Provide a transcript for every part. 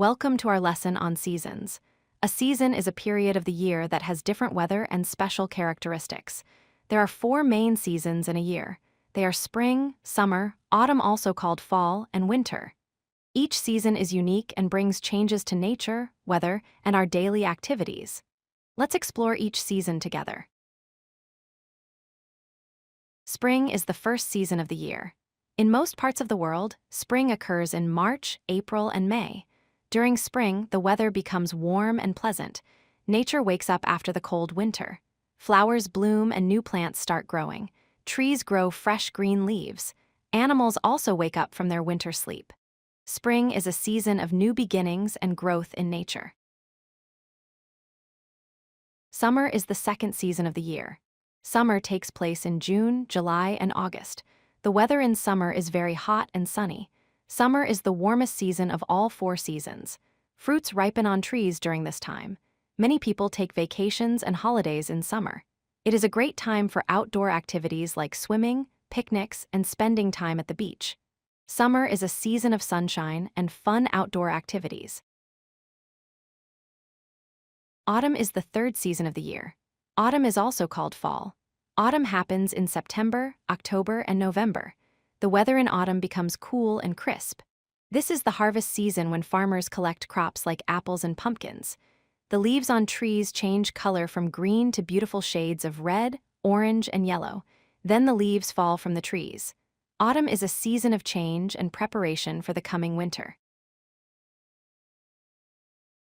Welcome to our lesson on seasons. A season is a period of the year that has different weather and special characteristics. There are 4 main seasons in a year. They are spring, summer, autumn also called fall, and winter. Each season is unique and brings changes to nature, weather, and our daily activities. Let's explore each season together. Spring is the first season of the year. In most parts of the world, spring occurs in March, April, and May. During spring, the weather becomes warm and pleasant. Nature wakes up after the cold winter. Flowers bloom and new plants start growing. Trees grow fresh green leaves. Animals also wake up from their winter sleep. Spring is a season of new beginnings and growth in nature. Summer is the second season of the year. Summer takes place in June, July, and August. The weather in summer is very hot and sunny. Summer is the warmest season of all 4 seasons. Fruits ripen on trees during this time. Many people take vacations and holidays in summer. It is a great time for outdoor activities like swimming, picnics, and spending time at the beach. Summer is a season of sunshine and fun outdoor activities. Autumn is the third season of the year. Autumn is also called fall. Autumn happens in September, October, and November. The weather in autumn becomes cool and crisp. This is the harvest season when farmers collect crops like apples and pumpkins. The leaves on trees change color from green to beautiful shades of red, orange, and yellow. Then the leaves fall from the trees. Autumn is a season of change and preparation for the coming winter.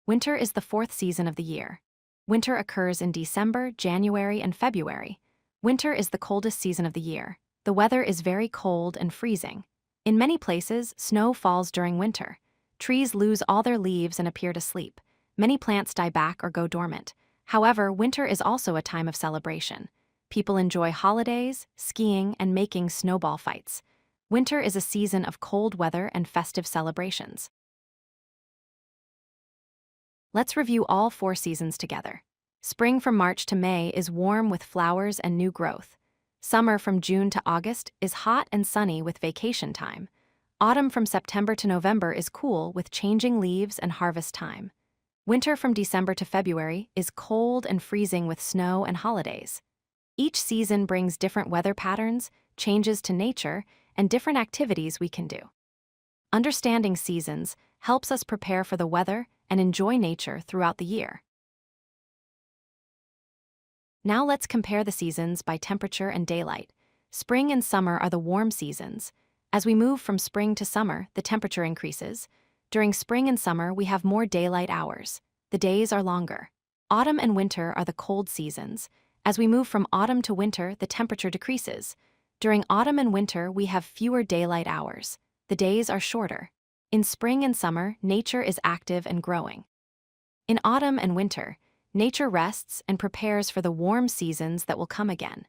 Winter is the 4th season of the year. Winter occurs in December, January, and February. Winter is the coldest season of the year. The weather is very cold and freezing. In many places, snow falls during winter. Trees lose all their leaves and appear to sleep. Many plants die back or go dormant. However, winter is also a time of celebration. People enjoy holidays, skiing, and making snowball fights. Winter is a season of cold weather and festive celebrations. Let's review all 4 seasons together. Spring from March to May is warm with flowers and new growth. Summer from June to August is hot and sunny with vacation time. Autumn from September to November is cool with changing leaves and harvest time. Winter from December to February is cold and freezing with snow and holidays. Each season brings different weather patterns, changes to nature, and different activities we can do. Understanding seasons helps us prepare for the weather and enjoy nature throughout the year. Now let's compare the seasons by temperature and daylight. Spring and summer are the warm seasons. As we move from spring to summer, the temperature increases. During spring and summer, we have more daylight hours. The days are longer. Autumn and winter are the cold seasons. As we move from autumn to winter, the temperature decreases. During autumn and winter, we have fewer daylight hours. The days are shorter. In spring and summer, nature is active and growing. In autumn and winter, nature rests and prepares for the warm seasons that will come again.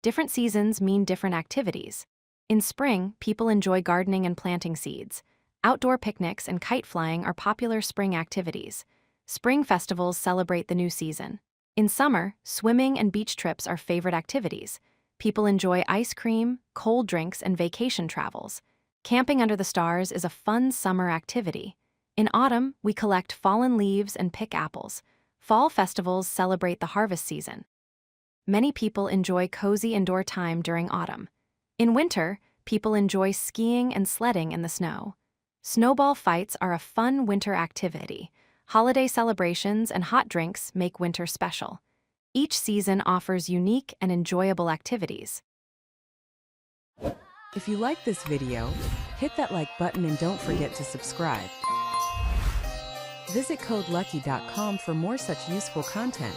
Different seasons mean different activities. In spring, people enjoy gardening and planting seeds. Outdoor picnics and kite flying are popular spring activities. Spring festivals celebrate the new season. In summer, swimming and beach trips are favorite activities. People enjoy ice cream, cold drinks, and vacation travels. Camping under the stars is a fun summer activity. In autumn, we collect fallen leaves and pick apples. Fall festivals celebrate the harvest season. Many people enjoy cozy indoor time during autumn. In winter, people enjoy skiing and sledding in the snow. Snowball fights are a fun winter activity. Holiday celebrations and hot drinks make winter special. Each season offers unique and enjoyable activities. If you like this video, hit that like button and don't forget to subscribe. Visit codelucky.com for more such useful content.